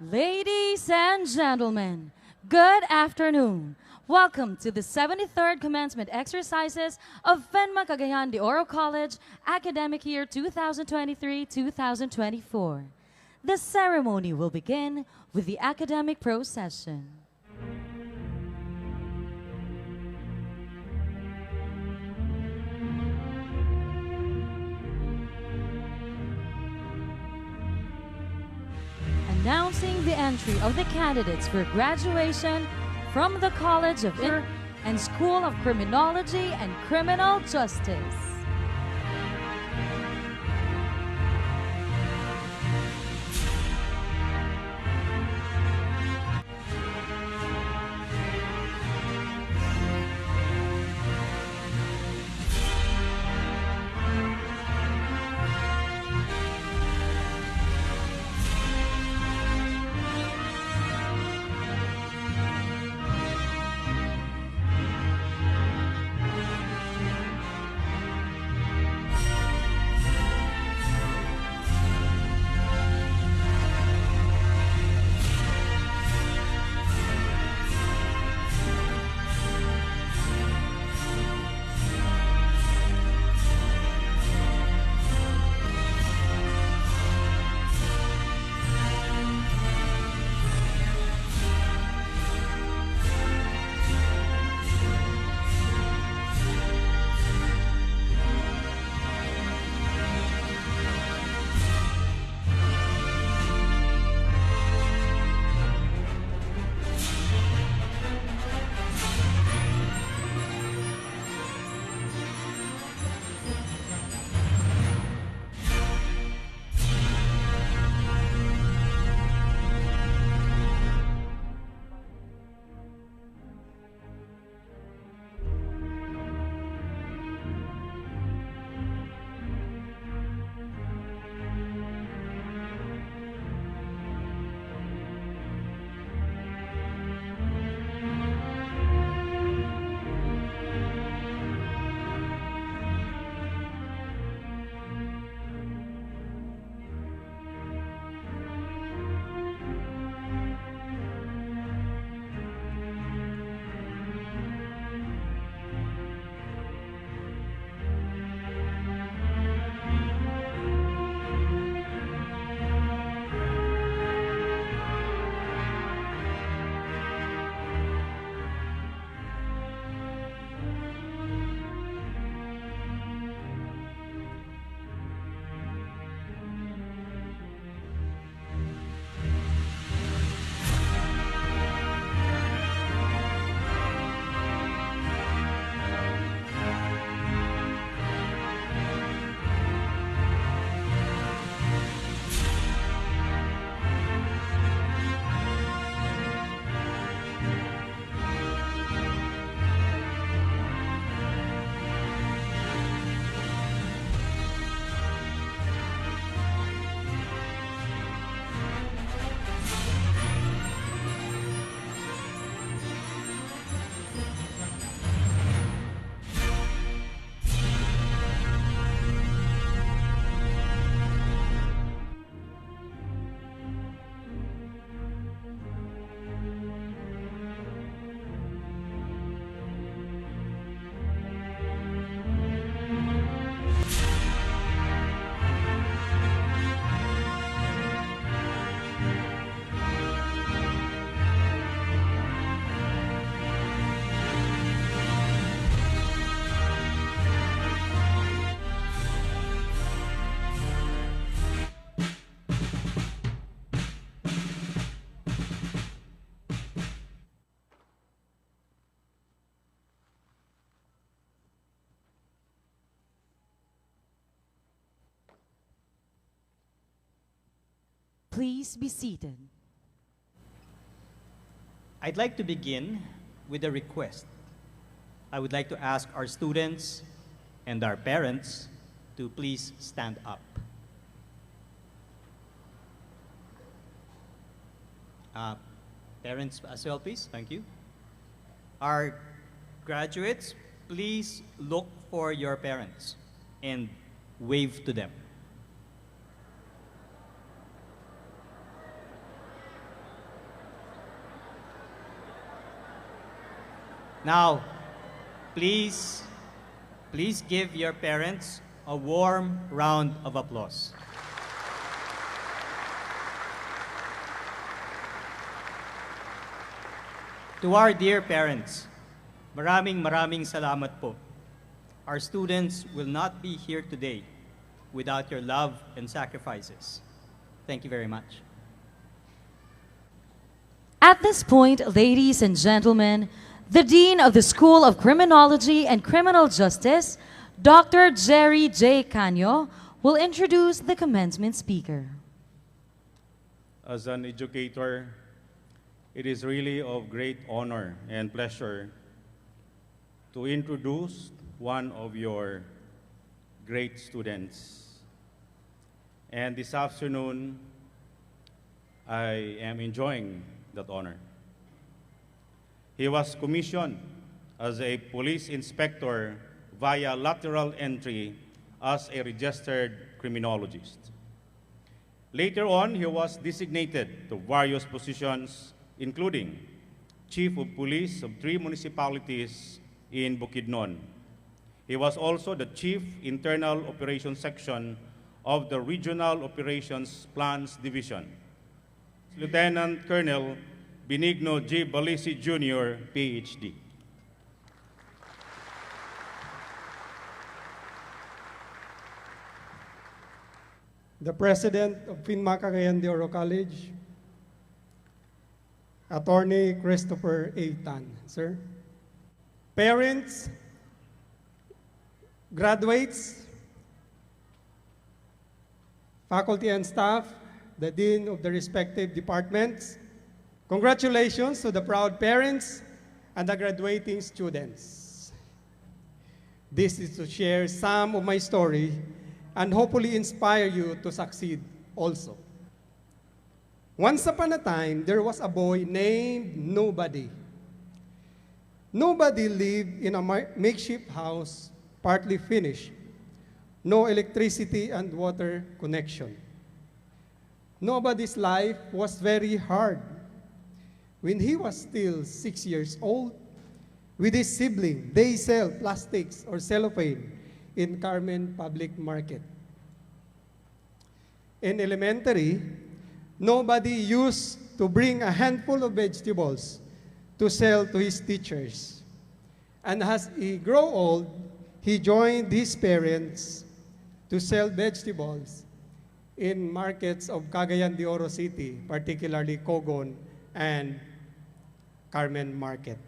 Ladies and gentlemen, good afternoon. Welcome to the 73rd commencement exercises of Fenma Cagayan de Oro College academic year 2023-2024. The ceremony will begin with the academic procession. Announcing the entry of the candidates for graduation from the College of and School of Criminology and Criminal Justice. Please be seated. I'd like to begin with a request. I would like to ask our students and our parents to please stand up. Parents as well, please. Thank you. Our graduates, please look for your parents and wave to them. Now, please give your parents a warm round of applause. To our dear parents, maraming salamat po. Our students will not be here today without your love and sacrifices. Thank you very much. At this point, ladies and gentlemen, the Dean of the School of Criminology and Criminal Justice, Dr. Jerry J. Canyo, will introduce the commencement speaker. As an educator, it is really of great honor and pleasure to introduce one of your great students. And this afternoon, I am enjoying that honor. He was commissioned as a police inspector via lateral entry as a registered criminologist. Later on, he was designated to various positions, including Chief of Police of 3 municipalities in Bukidnon. He was also the Chief Internal Operations Section of the Regional Operations Plans Division. Lieutenant Colonel Benigno G. Balisi Jr., PhD. The President of FINMA Cagayan de Oro College, Attorney Christopher A. Tan, sir. Parents, graduates, faculty and staff, the Dean of the respective departments, congratulations to the proud parents and the graduating students. This is to share some of my story and hopefully inspire you to succeed also. Once upon a time, there was a boy named Nobody. Nobody lived in a makeshift house, partly finished, no electricity and water connection. Nobody's life was very hard. When he was still 6 years old, with his sibling, they sell plastics or cellophane in Carmen Public Market. In elementary, Nobody used to bring a handful of vegetables to sell to his teachers. And as he grew old, he joined his parents to sell vegetables in markets of Cagayan de Oro City, particularly Cogon and Carmen Market.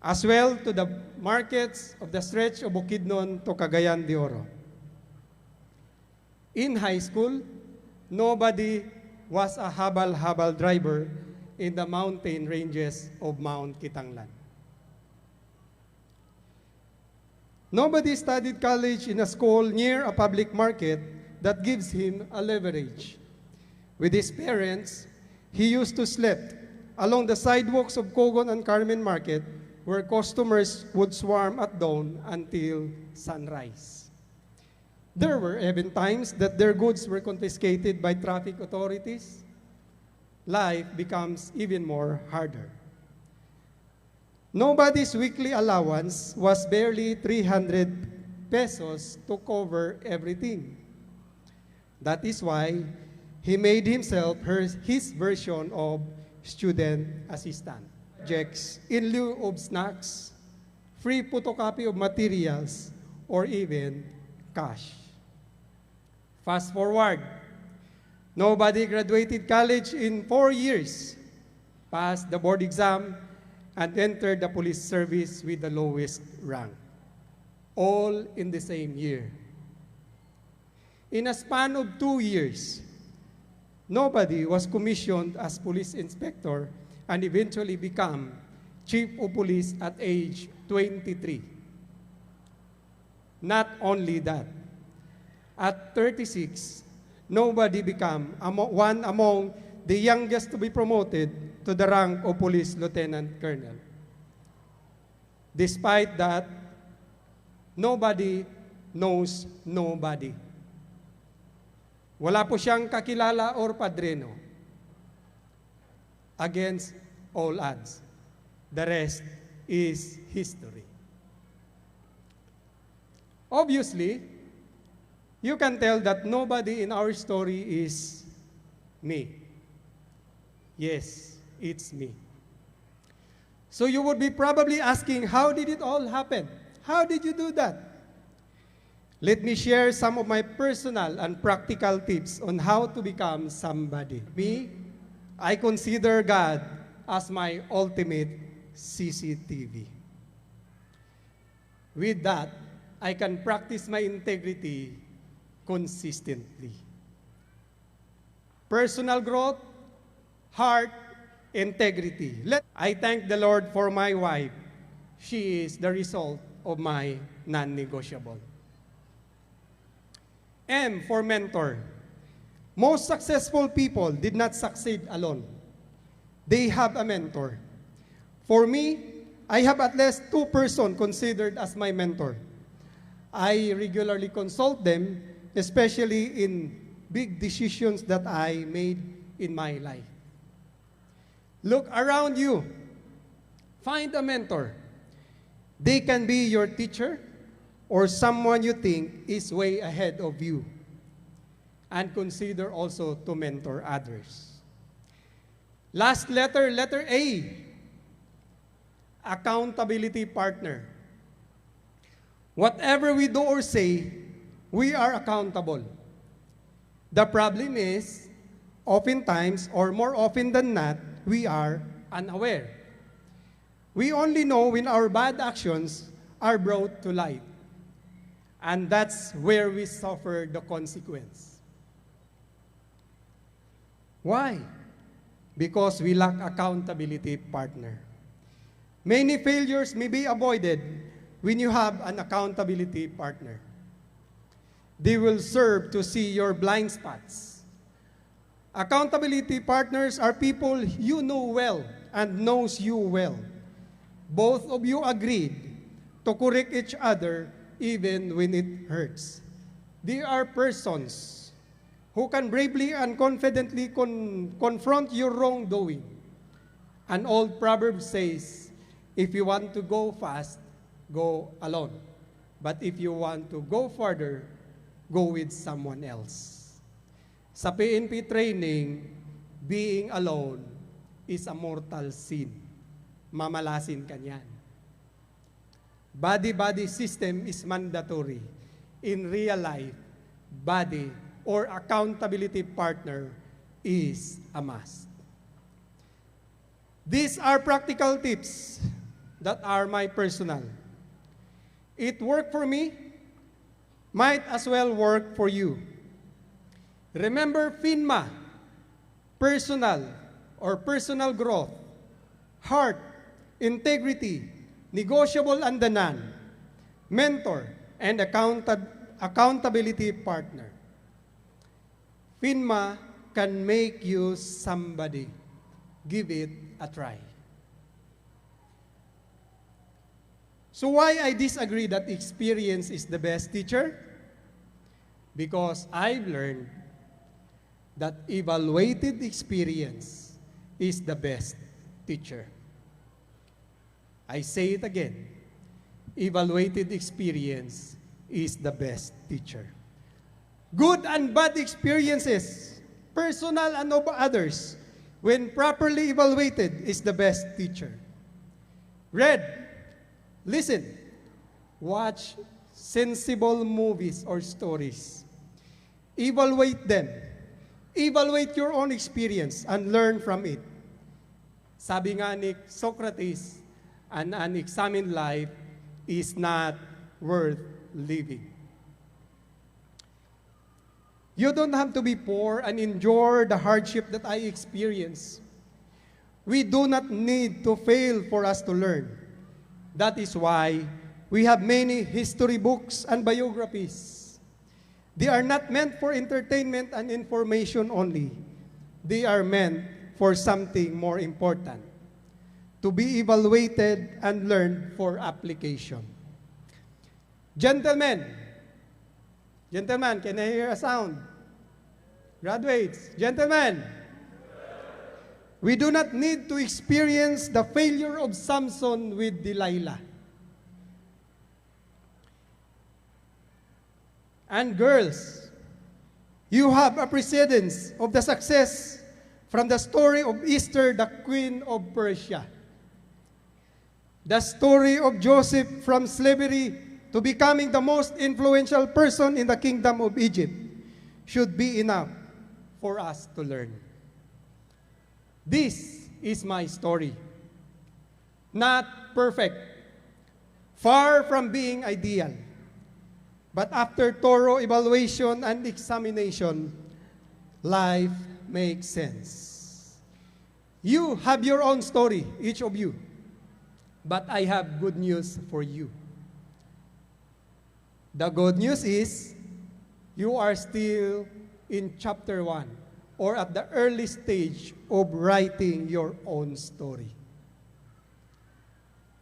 As well to the markets of the stretch of Bukidnon to Cagayan de Oro. In high school, Nobody was a habal-habal driver in the mountain ranges of Mount Kitanglan. Nobody studied college in a school near a public market that gives him a leverage. With his parents, he used to sleep along the sidewalks of Cogon and Carmen Market where customers would swarm at dawn until sunrise. There were even times that their goods were confiscated by traffic authorities. Life becomes even more harder. Nobody's weekly allowance was barely 300 pesos to cover everything. That is why he made himself his version of student assistant. Projects in lieu of snacks, free photocopy of materials, or even cash. Fast forward, Nobody graduated college in 4 years, passed the board exam, and entered the police service with the lowest rank, all in the same year. In a span of 2 years, Nobody was commissioned as police inspector and eventually became chief of police at age 23. Not only that, at 36, Nobody became one among the youngest to be promoted to the rank of police lieutenant colonel. Despite that, Nobody knows nobody. Wala po siyang kakilala or padrino. Against all odds, the rest is history. Obviously, you can tell that nobody in our story is me. Yes, it's me. So you would be probably asking, how did it all happen? How did you do that? Let me share some of my personal and practical tips on how to become somebody. Me, I consider God as my ultimate CCTV. With that, I can practice my integrity consistently. Personal growth, heart, integrity. I thank the Lord for my wife. She is the result of my non-negotiable. M for mentor. Most successful people did not succeed alone. They have a mentor. For me, I have at least 2 persons considered as my mentor. I regularly consult them, especially in big decisions that I made in my life. Look around you. Find a mentor. They can be your teacher or someone you think is way ahead of you. And consider also to mentor others. Last letter, letter A. Accountability partner. Whatever we do or say, we are accountable. The problem is, oftentimes, or more often than not, we are unaware. We only know when our bad actions are brought to light. And that's where we suffer the consequence. Why? Because we lack accountability partner. Many failures may be avoided when you have an accountability partner. They will serve to see your blind spots. Accountability partners are people you know well and knows you well. Both of you agreed to correct each other even when it hurts. They are persons who can bravely and confidently confront your wrongdoing. An old proverb says, if you want to go fast, go alone. But if you want to go further, go with someone else. Sa PNP training, being alone is a mortal sin. Mamalasin ka niyan. Body-body system is mandatory. In real life, body or accountability partner is a must. These are practical tips that are my personal. It worked for me, might as well work for you. Remember FINMA, personal or personal growth, heart, integrity, negotiable and the non, mentor, and accountability partner. FINMA can make you somebody. Give it a try. So why I disagree that experience is the best teacher? Because I've learned that evaluated experience is the best teacher. I say it again. Evaluated experience is the best teacher. Good and bad experiences, personal and of others, when properly evaluated, is the best teacher. Red, listen, watch sensible movies or stories. Evaluate them. Evaluate your own experience and learn from it. Sabi nga ni Socrates, an unexamined life is not worth living. You don't have to be poor and endure the hardship that I experience. We do not need to fail for us to learn. That is why we have many history books and biographies. They are not meant for entertainment and information only. They are meant for something more important, to be evaluated and learned for application. Gentlemen, can I hear a sound? Graduates, gentlemen, We do not need to experience the failure of Samson with Delilah. And girls, you have a precedence of the success from the story of Esther, the queen of Persia. The story of Joseph from slavery to becoming the most influential person in the kingdom of Egypt should be enough for us to learn. This is my story. Not perfect, far from being ideal. But after thorough evaluation and examination, life makes sense. You have your own story, each of you. But I have good news for you. The good news is, you are still in chapter 1, or at the early stage of writing your own story.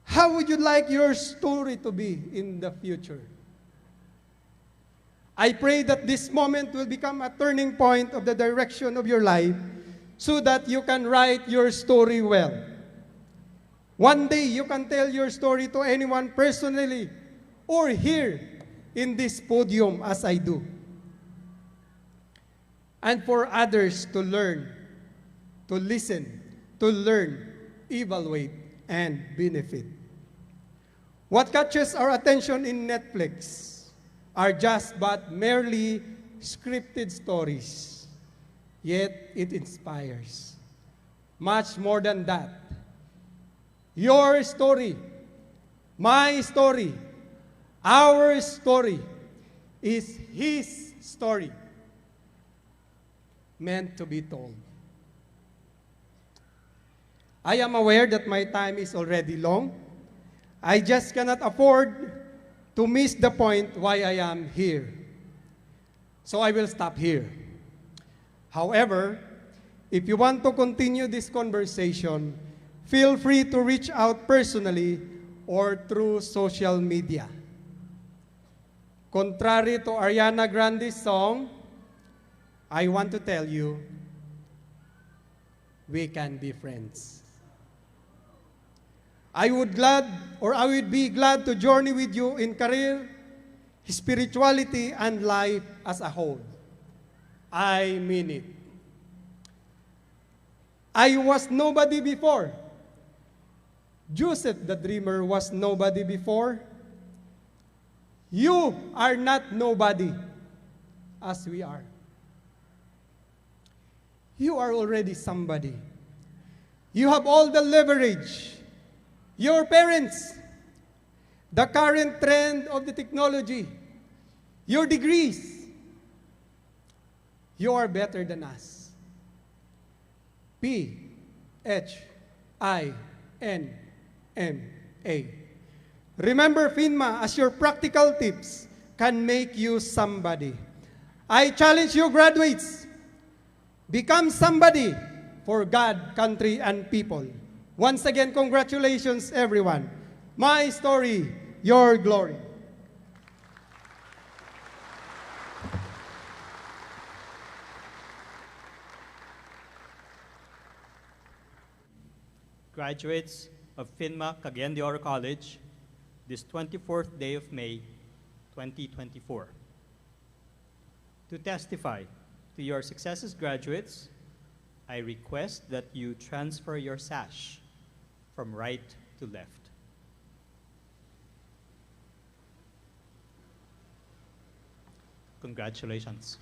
How would you like your story to be in the future? I pray that this moment will become a turning point of the direction of your life so that you can write your story well. One day, you can tell your story to anyone personally or here in this podium as I do. And for others to learn, to listen, to learn, evaluate, and benefit. What catches our attention in Netflix are just but merely scripted stories, yet it inspires. Much more than that. Your story, my story, our story is His story, meant to be told. I am aware that my time is already long. I just cannot afford to miss the point why I am here. So I will stop here. However, if you want to continue this conversation, feel free to reach out personally or through social media. Contrary to Ariana Grande's song, I want to tell you, we can be friends. I would be glad to journey with you in career, spirituality, and life as a whole. I mean it. I was nobody before. Joseph the dreamer was nobody before. You are not nobody as we are. You are already somebody. You have all the leverage. Your parents, the current trend of the technology, your degrees. You are better than us. PHINMA. Remember FINMA as your practical tips can make you somebody. I challenge you, graduates, become somebody for God, country, and people. Once again, congratulations, everyone. My story, your glory. Graduates of FINMA Cagayan de Oro College, this 24th day of May, 2024. To testify to your successes, graduates, I request that you transfer your sash from right to left. Congratulations.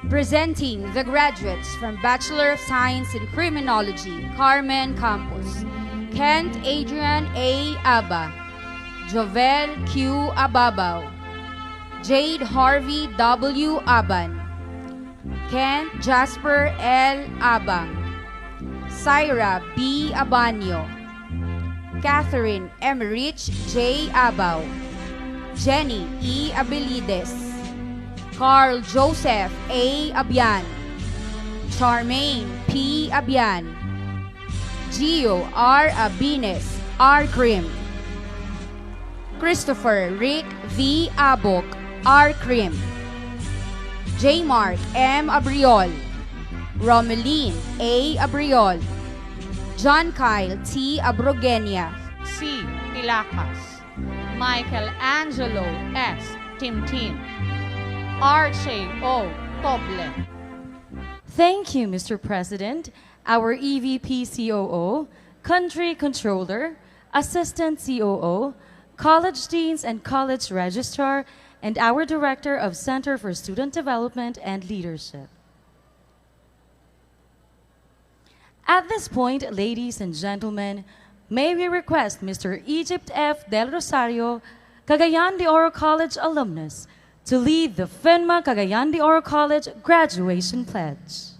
Presenting the graduates from Bachelor of Science in Criminology, Carmen Campos, Kent Adrian A. Aba, Jovel Q. Ababaw, Jade Harvey W. Aban, Kent Jasper L. Abang, Syra B. Abanyo, Catherine Emerich J. Abaw, Jenny E. Abilides, Carl Joseph A. Abian, Charmaine P. Abian, Gio R. Abines R. Crim, Christopher Rick V. Abok R. Crim, J. Mark M. Abriol, Romeline A. Abriol, John Kyle T. Abrogenia, C. Tilacas, Michael Angelo S. Timtin, RJ O. Toble. Thank you, Mr. President, our EVP COO, Country Controller, Assistant COO, College Deans and College Registrar, and our Director of Center for Student Development and Leadership. At this point, ladies and gentlemen, may we request Mr. Egypt F. Del Rosario, Cagayan de Oro College alumnus, to lead the FINMA Cagayan de Oro College graduation pledge.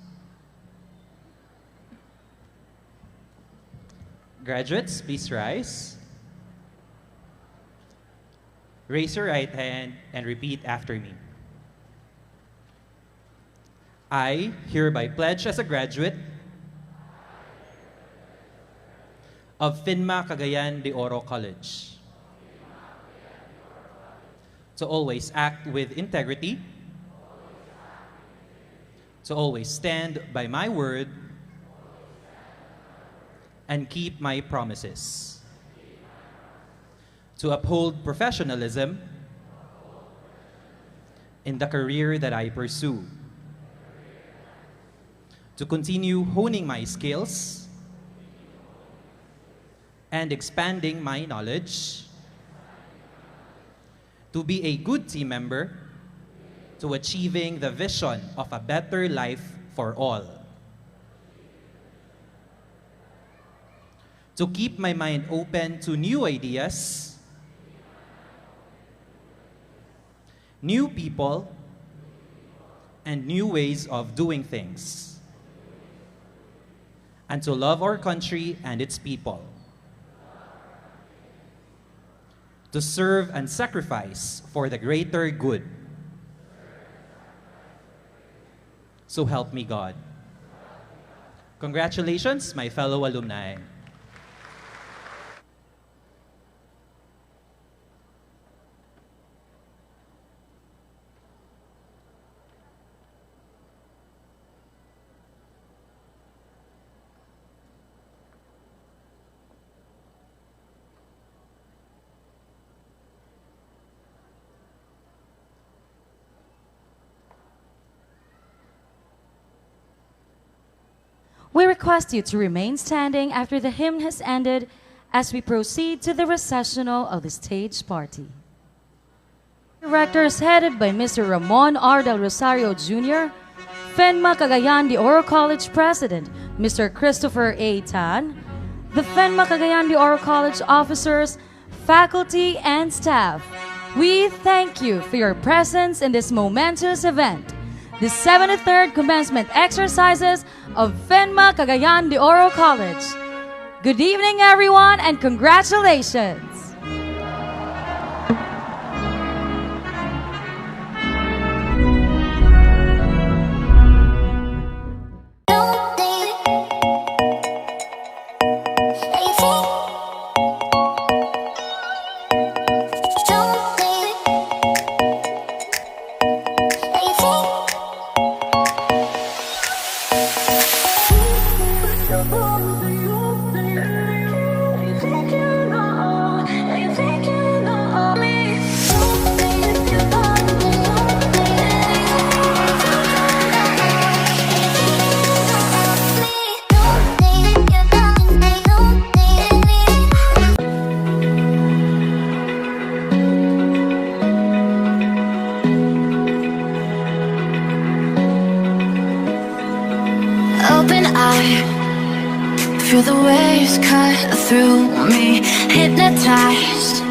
Graduates, please rise. Raise your right hand and repeat after me. I hereby pledge as a graduate of FINMA Cagayan de Oro College to always act with integrity, to always stand by my word, and keep my promises, to uphold professionalism in the career that I pursue, to continue honing my skills and expanding my knowledge, to be a good team member, to achieving the vision of a better life for all, to keep my mind open to new ideas, new people, and new ways of doing things, and to love our country and its people, to serve and sacrifice for the greater good. So help me God. Congratulations, my fellow alumni. We request you to remain standing after the hymn has ended as we proceed to the recessional of the stage party. Directors headed by Mr. Ramon R. Del Rosario Jr., FINMA Cagayan de Oro College President, Mr. Christopher A. Tan, the FINMA Cagayan de Oro College officers, faculty, and staff. We thank you for your presence in this momentous event, the 73rd commencement exercises of FINMA Cagayan de Oro College. Good evening, everyone, and congratulations! Open eye, feel the waves cut through me, hypnotized